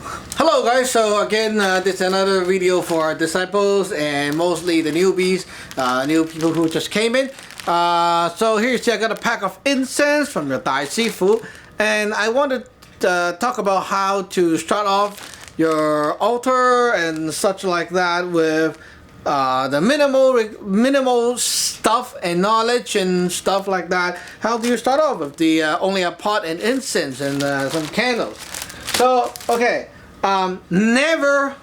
Hello guys, so again this is another video for our disciples and mostly the newbies, new people who just came in. So here's I got a pack of incense from your Dai Sifu, and I wanted to talk about how to start off your altar and such like that with the minimal stuff and knowledge and stuff like that. How do you start off with the only a pot and incense and some candles? So okay. Never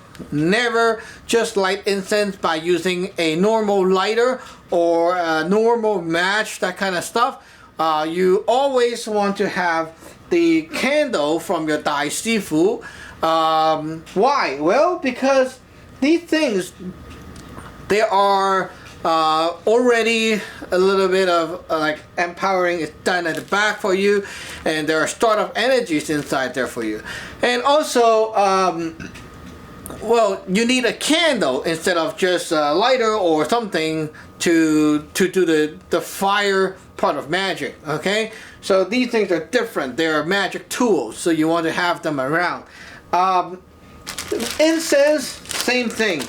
just light incense by using a normal lighter or a normal match, that kind of stuff. You always want to have the candle from your Dai Sifu. Why? Well, because these things, they are already a little bit of like empowering is done at the back for you, and there are startup energies inside there for you. And also well, you need a candle instead of just a lighter or something to do the fire part of magic. Okay, so these things are different. They are magic tools, so you want to have them around. Incense, same thing.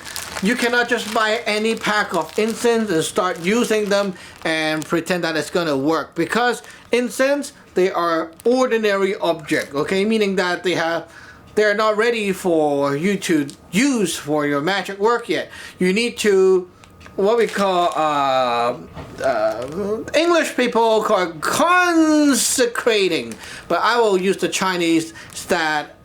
You cannot just buy any pack of incense and start using them and pretend that it's going to work, because incense, they are ordinary object, okay, meaning that they're not ready for you to use for your magic work yet. You need to, what we call English people call consecrating, but I will use the Chinese that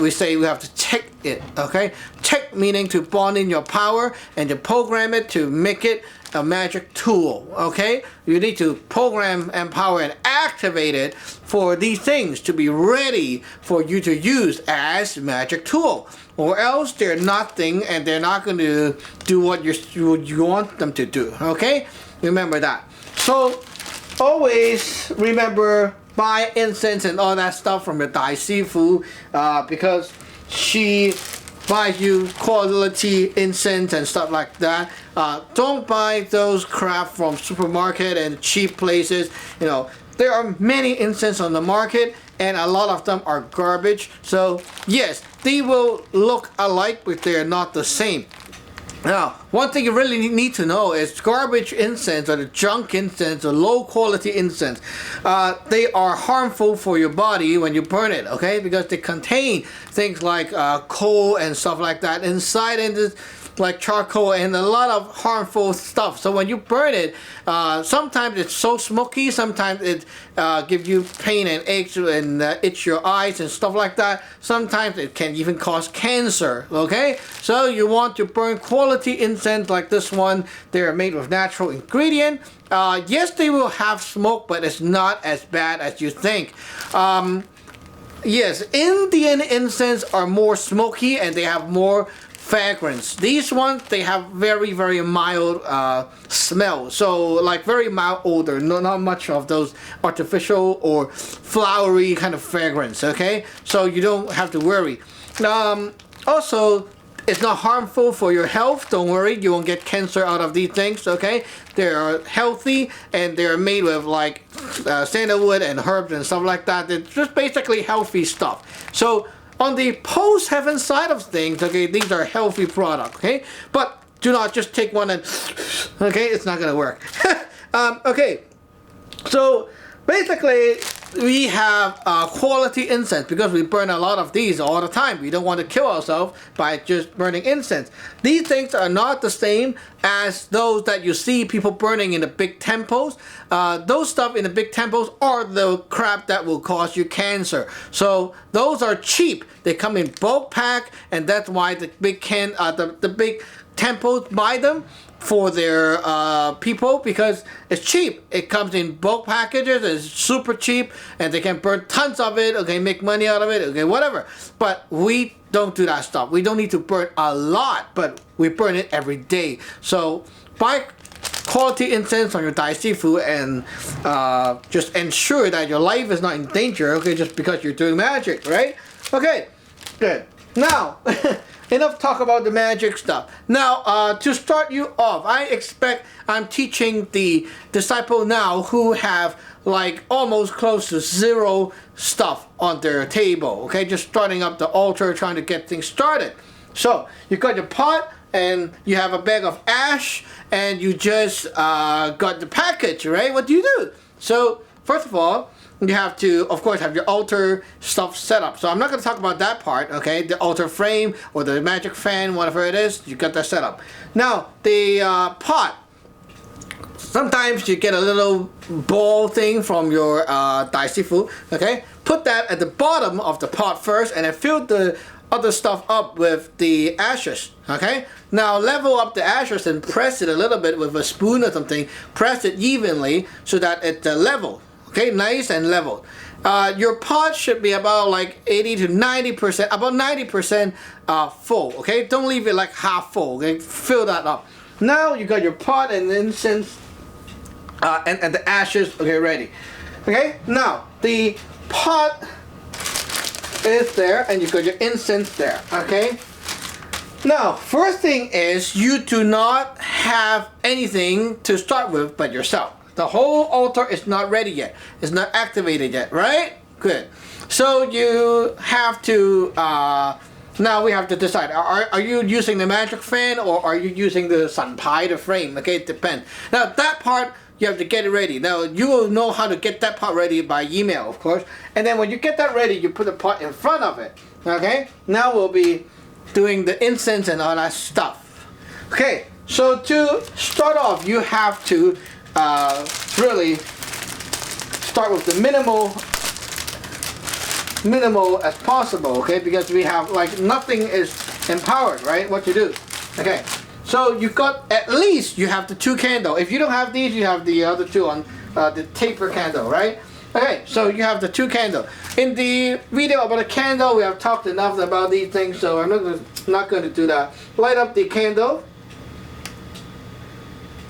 we say we have to check it, okay? Check meaning to bond in your power and to program it to make it a magic tool, okay? You need to program, empower, and activate it for these things to be ready for you to use as magic tool. Or else they're nothing and they're not going to do what you want them to do, okay? Remember that. So always remember, buy incense and all that stuff from your Dai Sifu, because she buys you quality incense and stuff like that. Don't buy those crap from supermarket and cheap places. You know, there are many incense on the market and a lot of them are garbage. So yes, they will look alike, but they're not the same. Now, one thing you really need to know is garbage incense or the junk incense or low quality incense, they are harmful for your body when you burn it, okay? Because they contain things like coal and stuff like that inside, and this, like charcoal and a lot of harmful stuff. So when you burn it, sometimes it's so smoky, sometimes it gives you pain and aches and itch your eyes and stuff like that. Sometimes it can even cause cancer, okay? So you want to burn quality incense like this one. They're made with natural ingredient. Yes, they will have smoke, but it's not as bad as you think. Yes, Indian incense are more smoky and they have more fragrance. These ones, they have very mild smell, so like very mild odor, not much of those artificial or flowery kind of fragrance, okay? So you don't have to worry. Also, it's not harmful for your health. Don't worry, you won't get cancer out of these things, okay? They are healthy and they're made with like sandalwood and herbs and stuff like that. It's just basically healthy stuff. So on the post-heaven side of things, okay, these are healthy products, okay? But do not just take one and, okay, it's not gonna work. Okay, so basically, we have quality incense because we burn a lot of these all the time. We don't want to kill ourselves by just burning incense. These things are not the same as those that you see people burning in the big temples. Those stuff in the big temples are the crap that will cause you cancer. So those are cheap. They come in bulk pack, and that's why the big big temples buy them for their people, because it's cheap. It comes in bulk packages, it's super cheap, and they can burn tons of it, okay, make money out of it, okay, whatever. But we don't do that stuff. We don't need to burn a lot, but we burn it every day. So buy quality incense on your Dai Sifu and just ensure that your life is not in danger, okay, just because you're doing magic, right? Okay, good. Now, enough talk about the magic stuff. Now, to start you off, I expect I'm teaching the disciple now who have like almost close to zero stuff on their table. Okay, just starting up the altar, trying to get things started. So you got your pot and you have a bag of ash and you just got the package, right? What do you do? So first of all, you have to, of course, have your altar stuff set up. So I'm not going to talk about that part, okay? The altar frame or the magic fan, whatever it is, you got that set up. Now, the pot. Sometimes you get a little ball thing from your Dai Sifu, okay? Put that at the bottom of the pot first and then fill the other stuff up with the ashes, okay? Now level up the ashes and press it a little bit with a spoon or something. Press it evenly so that it's level, okay? Nice and level. Your pot should be about like 80 to 90%, about 90% full, okay? Don't leave it like half full, okay? Fill that up. Now you got your pot and incense and the ashes, okay, ready. Okay, now the pot is there and you got your incense there, okay? Now, first thing is you do not have anything to start with but yourself. The whole altar is not ready yet. It's not activated yet, right? Good. So you have to, now we have to decide, are you using the magic fan or are you using the San Pai, the frame? Okay, it depends. Now that part, you have to get it ready. Now you will know how to get that pot ready by email, of course. And then when you get that ready, you put the pot in front of it. Okay? Now we'll be doing the incense and all that stuff. Okay, so to start off, you have to really start with the minimal as possible, okay? Because we have like nothing is empowered, right? What to do? Okay. So you got, at least you have the 2 candle. If you don't have these, you have the other 2 on the taper candle, right? Okay, so you have the 2 candle. In the video about a candle, we have talked enough about these things, so I'm not going to do that. Light up the candle.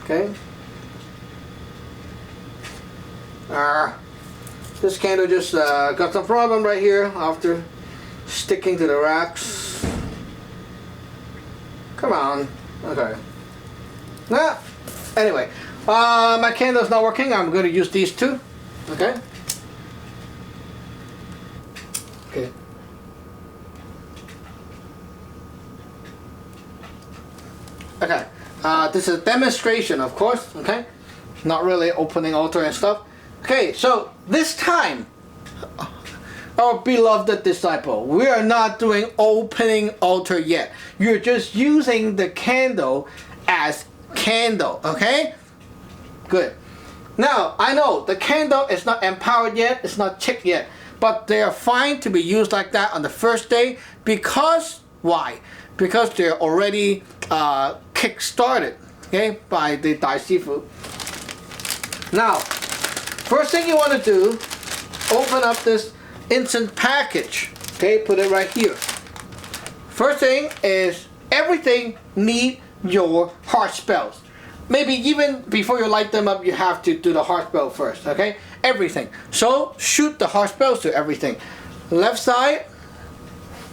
Okay. This candle just got some problem right here after sticking to the racks. Come on. Okay. Nah. Anyway, my candle's not working. I'm going to use these 2. Okay. Okay. Okay. This is a demonstration, of course. Okay. Not really opening altar and stuff. Okay. So this time, our beloved disciple, we are not doing opening altar yet. You're just using the candle as candle, okay? Good. Now, I know the candle is not empowered yet, it's not checked yet, but they are fine to be used like that on the first day because, why? Because they're already kick-started, okay, by the Dai Sifu. Now, first thing you want to do, open up this incense package, okay, put it right here. First thing is everything need your heart spells. Maybe even before you light them up, you have to do the heart spell first, okay? Everything. So shoot the heart spells to everything. Left side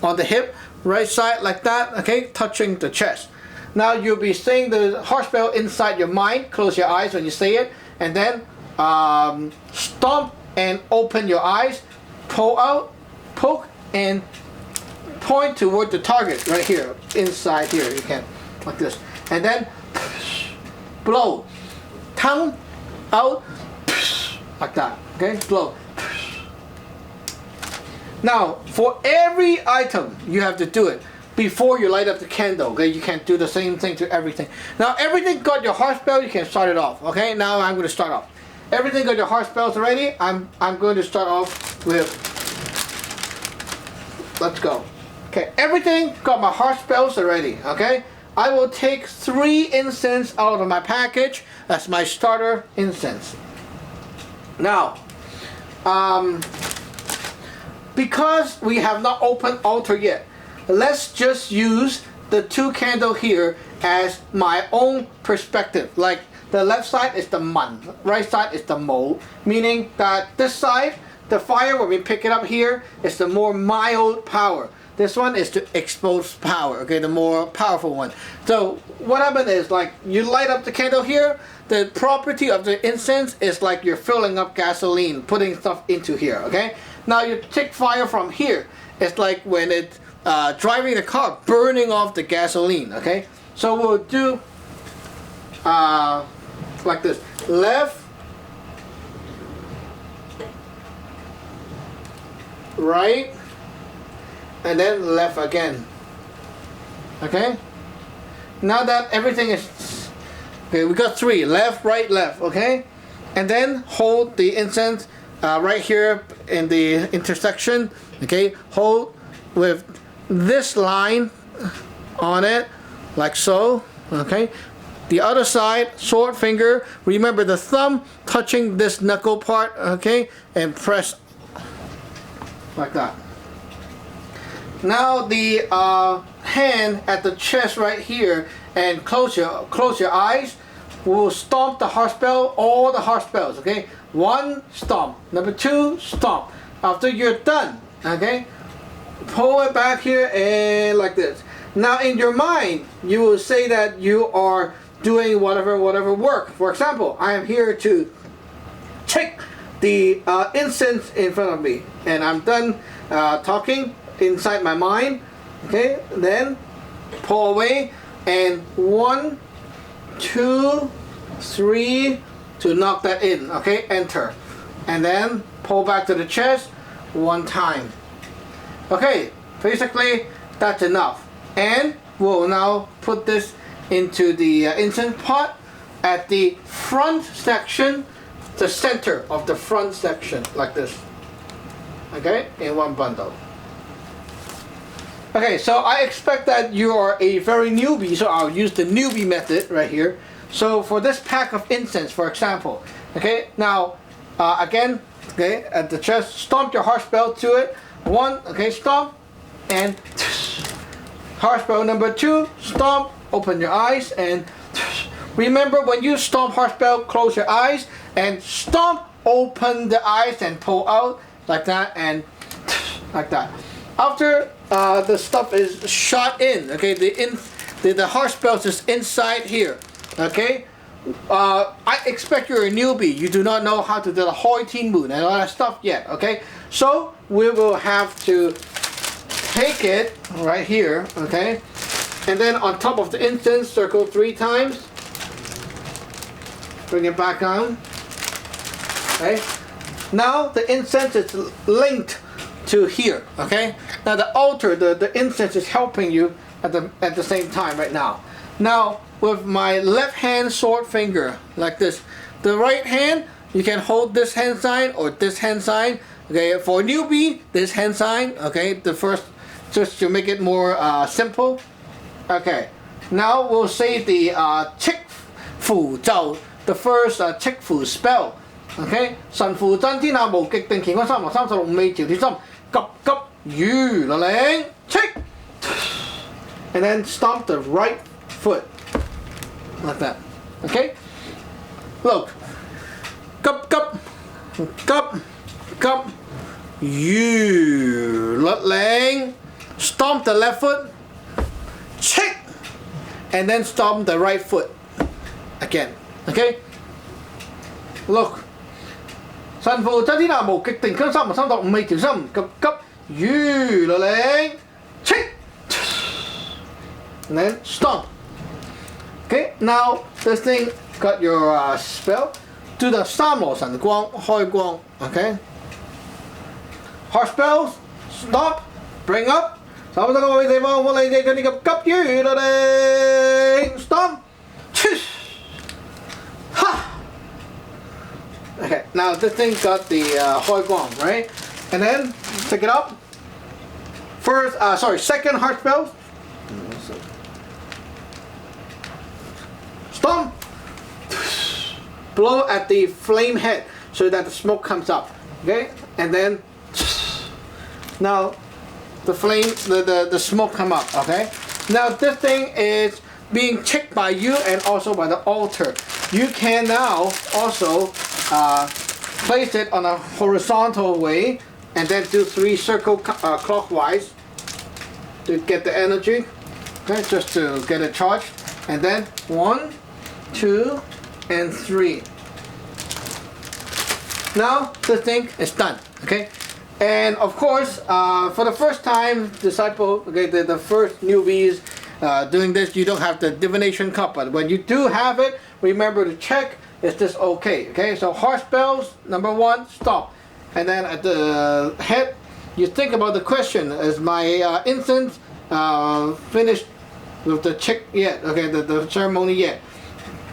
on the hip, right side like that, okay, touching the chest. Now you'll be saying the heart spell inside your mind. Close your eyes when you say it, and then stomp and open your eyes. Pull out, poke, and point toward the target right here, inside here. You can, like this. And then blow. Tongue out, like that. Okay, blow. Now, for every item, you have to do it before you light up the candle. Okay, you can't do the same thing to everything. Now, everything got your heart spell, you can start it off. Okay, now I'm going to start off. Everything got your heart spells already. I'm going to start off with, let's go. Okay, everything got my heart spells already. Okay, I will take 3 incense out of my package as my starter incense. Now, because we have not opened altar yet, let's just use the 2 candle here as my own perspective. Like, the left side is the man, right side is the mo, meaning that this side, the fire, when we pick it up here, is the more mild power. This one is to expose power, okay, the more powerful one. So what happened is, like, you light up the candle here, the property of the incense is like you're filling up gasoline, putting stuff into here, okay? Now you take fire from here. It's like when it's driving the car, burning off the gasoline, okay? So we'll do like this, left, right, and then left again. Okay? Now that everything is okay, we got 3, left, right, left, okay? And then hold the incense right here in the intersection, okay? Hold with this line on it, like so, okay? The other side, sword finger, remember the thumb touching this knuckle part, okay? And press like that. Now the hand at the chest right here, and close your eyes. We'll stomp the heart spell, all the heart spells, okay? 1, stomp. Number 2, stomp. After you're done, okay? Pull it back here and like this. Now in your mind, you will say that you are doing whatever work. For example, I am here to check the incense in front of me, and I'm done talking inside my mind, okay? Then pull away, and 1, 2, 3 to knock that in, okay? Enter, and then pull back to the chest 1 time. Okay, basically that's enough, and we'll now put this into the incense pot at the front section, the center of the front section, like this, okay, in 1 bundle. Okay, so I expect that you are a very newbie, so I'll use the newbie method right here. So for this pack of incense, for example, okay, now again, okay, at the chest, stomp your heart spell to it. 1, okay, stomp, and heart spell number 2, stomp, open your eyes, and remember when you stomp heart spell, close your eyes, and stomp, open the eyes, and pull out like that, and like that. After the stuff is shot in, okay, the heart spell is inside here, okay. I expect you're a newbie. You do not know how to do the Hoi Tin Moon and all that stuff yet, okay. So we will have to take it right here, okay, and then on top of the incense, circle 3 times. Bring it back on. Okay. Now the incense is linked to here. Okay. Now the altar, the incense is helping you at the same time right now. Now with my left hand sword finger like this, the right hand you can hold this hand sign or this hand sign. Okay. For newbie, this hand sign. Okay. The first, just to make it more simple. Okay. Now we'll say the 勅符咒. The first 勅符 spell, okay? 神符真天下無極定乾坤336味調鐵心急急如律令勅 and then stomp the right foot like that, okay? Look, 急急急急如律令 stomp the left foot勅 and then stomp the right foot again. Okay? Look. 神符真天下無極定乾坤335味調心急急如律令勅 and then stomp. Okay? Now this thing got your spell. Do the 三羅神功開光. Okay? Heart spells. Stop. Bring up. 三個位地方我你哋急急如律令 Stomp. Okay, now this thing got the Hoi Guang, right? And then pick it up. First, second heart spell. Stomp. Blow at the flame head so that the smoke comes up. Okay, and then now the flame, the smoke come up. Okay. Now this thing is being checked by you and also by the altar. You can now also place it on a horizontal way and then do 3 circle clockwise. to get the energy, okay, just to get it charged. And then 1, 2, and 3. Now the thing is done, okay? And of course, for the first time disciple, okay, the first newbies doing this, you don't have the divination cup, but when you do have it, remember to check, is this okay? Okay, so heart spells, number 1, stop. And then at the head, you think about the question, is my incense finished with the check yet? Okay, the ceremony yet?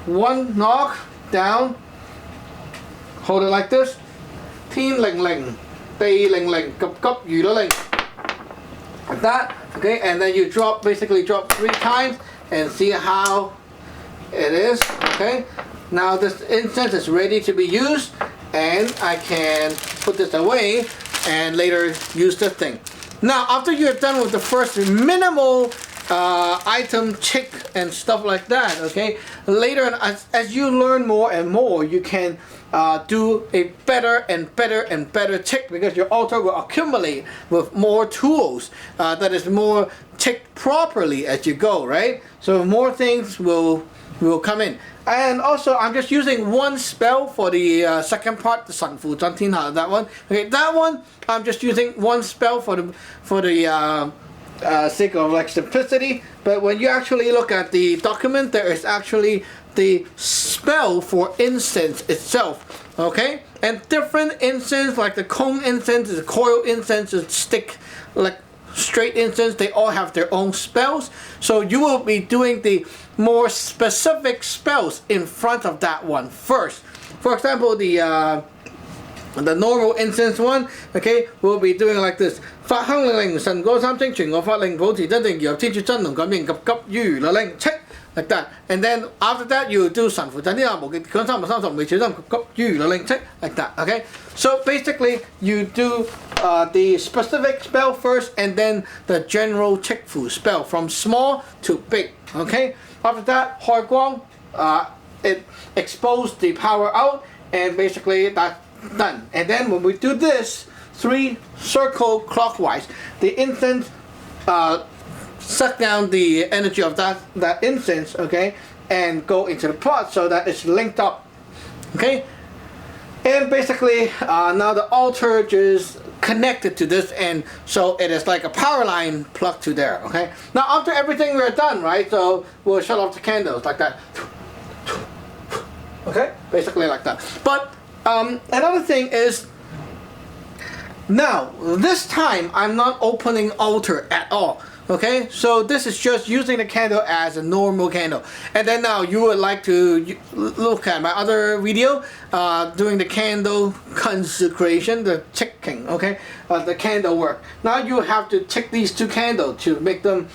1 knock down, hold it like this. 天靈靈 地靈靈 急急遇到靈 like that, okay, and then you basically drop 3 times and see how it is, okay. Now this incense is ready to be used, and I can put this away and later use this thing. Now after you're done with the first minimal item check and stuff like that, okay, later on, as you learn more and more, you can do a better and better and better check, because your altar will accumulate with more tools that is more checked properly as you go, right? So more things will come in. And also, I'm just using 1 spell for the second part, the 神符真天下, that one. Okay, that one I'm just using 1 spell for the sake of like simplicity. But when you actually look at the document, there is actually the spell for incense itself, okay? And different incense, like the cone incense, the coil incense, the stick, like straight incense, they all have their own spells. So you will be doing the more specific spells in front of that one first. For example, the normal incense one, okay, we'll be doing like this. 法香令令神果三清全我法令保持真定由天主真龍感應急急於律令戚 like that. And then after that you do 神符真天下無極強330未處真急急於律令戚 like that, okay. So basically you do the specific spell first, and then the general 戚符 spell from small to big, okay. After that 開光, it exposed the power out, and basically that's done. And then when we do this 3 circle clockwise, the incense suck down the energy of that incense, okay, and go into the pot so that it's linked up, okay. And basically now the altar is connected to this, and so it is like a power line plugged to there, okay. Now after everything we're done, right, so we'll shut off the candles like that, okay, basically like that. But another thing is, now this time I'm not opening altar at all, okay. So this is just using the candle as a normal candle. And then now you would like to look at my other video doing the candle consecration, the checking, okay, the candle work. Now you have to check these 2 candles to make them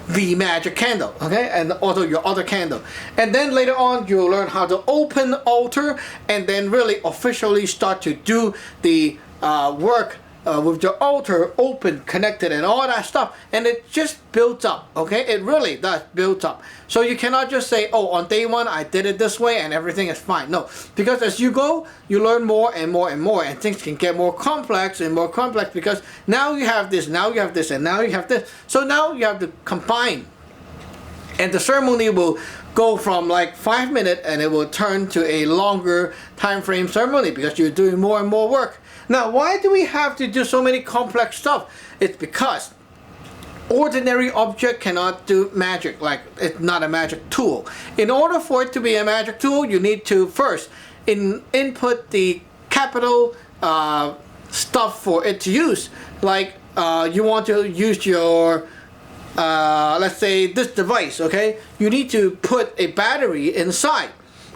the magic candle, okay, and also your other candle. And then later on you'll learn how to open altar, and then really officially start to do the work with your altar open, connected, and all that stuff. And it just builds up, okay. It really does build up. So you cannot just say, oh, on day 1 I did it this way and everything is fine. No, because as you go, you learn more and more and more, and things can get more complex and more complex, because now you have this, now you have this, and now you have this. So now you have to combine, and the ceremony will go from like 5 minutes and it will turn to a longer time frame ceremony, because you're doing more and more work. Now why do we have to do so many complex stuff? It's because ordinary object cannot do magic, like it's not a magic tool. In order for it to be a magic tool, you need to first input the capital stuff for it to use. Like you want to use your let's say this device, okay, you need to put a battery inside,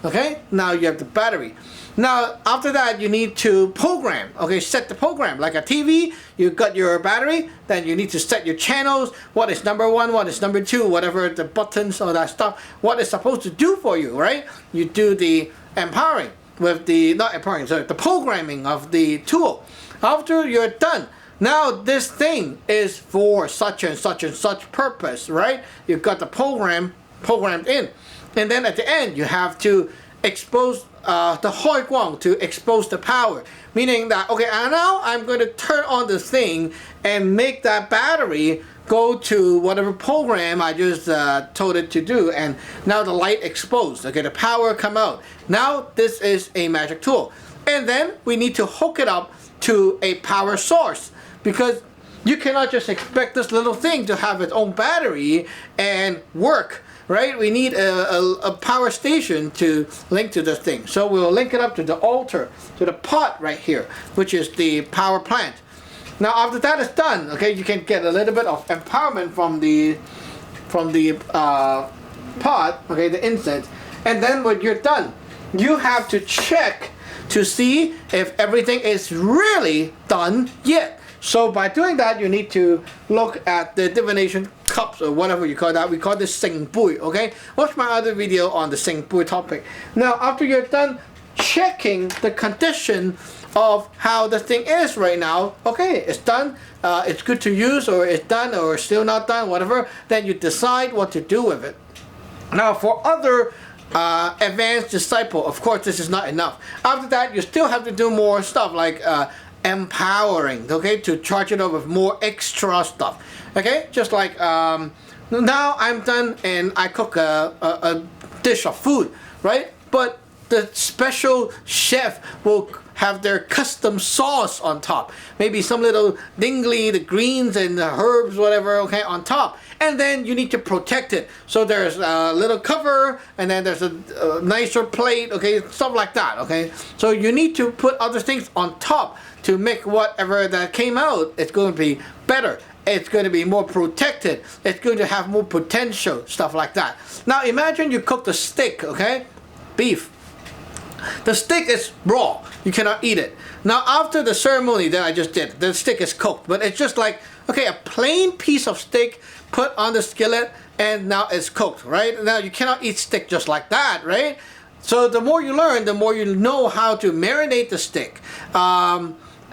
okay. Now you have the battery. Now after that you need to program, okay, set the program. Like a TV, you got your battery, then you need to set your channels, what is number 1, what is number 2, whatever the buttons or that stuff, what it's supposed to do for you, right. You do the empowering with the, not empowering, sorry, the programming of the tool. After you're done, now this thing is for such and such and such purpose, right. You've got the program programmed in, and then at the end you have to expose Hoi Guang to expose the power. Meaning that, okay, now I'm going to turn on the thing and make that battery go to whatever program I just told it to do, and now the light exposed. Okay, the power come out. Now this is a magic tool. And then we need to hook it up to a power source, because you cannot just expect this little thing to have its own battery and work, right? We need a power station to link to this thing. So we'll link it up to the altar, to the pot right here, which is the power plant. Now after that is done, okay, you can get a little bit of empowerment from the pot, okay, the incense. And then when you're done, you have to check to see if everything is really done yet. So by doing that, you need to look at the divination cups or whatever you call that. We call this Sing Bui, okay? Watch my other video on the Sing Bui topic. Now after you're done checking the condition of how the thing is right now, okay, it's done, it's good to use, or it's done, or still not done, whatever, then you decide what to do with it. Now for other advanced disciple, of course this is not enough. After that, you still have to do more stuff like empowering, okay, to charge it up with more extra stuff, okay, just like now I'm done and I cook a dish of food, right? But the special chef will have their custom sauce on top, maybe some little dingly, the greens and the herbs, whatever, okay, on top. And then you need to protect it. So there's a little cover, and then there's a nicer plate, okay, stuff like that, okay. So you need to put other things on top to make whatever that came out, it's going to be better. It's going to be more protected. It's going to have more potential, stuff like that. Now imagine you cook the steak, okay, beef. The steak is raw. You cannot eat it. Now after the ceremony that I just did, the steak is cooked, but it's just like, okay, a plain piece of steak put on the skillet and now it's cooked, right? Now you cannot eat steak just like that, right? So the more you learn, the more you know how to marinate the steak.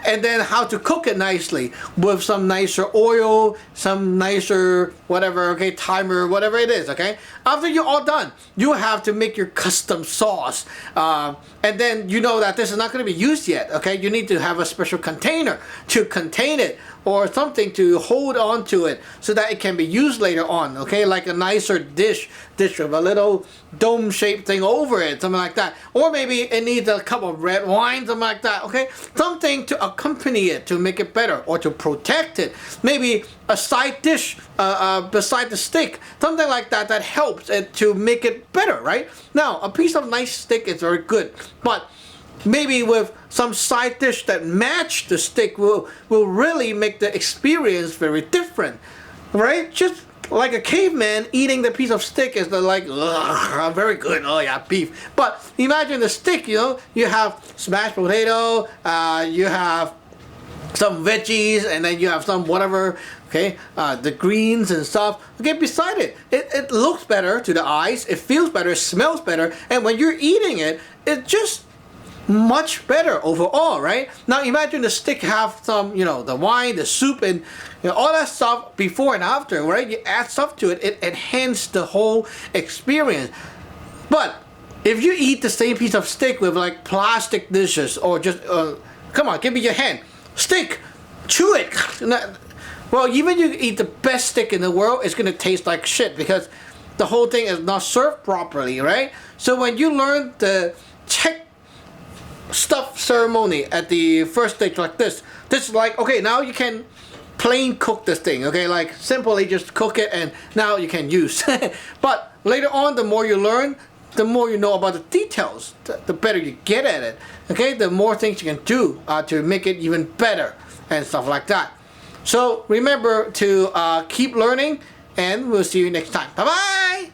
And then how to cook it nicely with some nicer oil, some nicer whatever, okay, timer, whatever it is, okay? After you're all done, you have to make your custom sauce. And then you know that this is not going to be used yet, okay? You need to have a special container to contain it, or something to hold on to it so that it can be used later on, okay? Like a nicer dish with a little dome-shaped thing over it, something like that. Or maybe it needs a cup of red wine, something like that, okay? Something to accompany it, to make it better, or to protect it. Maybe a side dish beside the steak, something like that that helps it to make it better, right? Now, a piece of nice steak is very good, but maybe with some side dish that match the steak will really make the experience very different, right? Just like a caveman eating the piece of steak is like, ugh, very good, oh yeah, beef. But imagine the steak, you know, you have smashed potato, you have some veggies, and then you have some whatever, okay, the greens and stuff, okay, beside it. It looks better to the eyes, it feels better, it smells better, and when you're eating it, it just much better overall, right? Now imagine the steak have some, you know, the wine, the soup, and you know, all that stuff before and after, right? You add stuff to it, it enhances the whole experience. But if you eat the same piece of steak with like plastic dishes, or just, come on, give me your hand, steak, chew it. Well, even you eat the best steak in the world, it's gonna taste like shit because the whole thing is not served properly, right? So when you learn the check stuff ceremony at the first stage like this is like, okay, now you can plain cook this thing, okay, like simply just cook it and now you can use. But later on, the more you learn, the more you know about the details, the better you get at it, okay, the more things you can do to make it even better and stuff like that. So remember to keep learning, and we'll see you next time. Bye bye.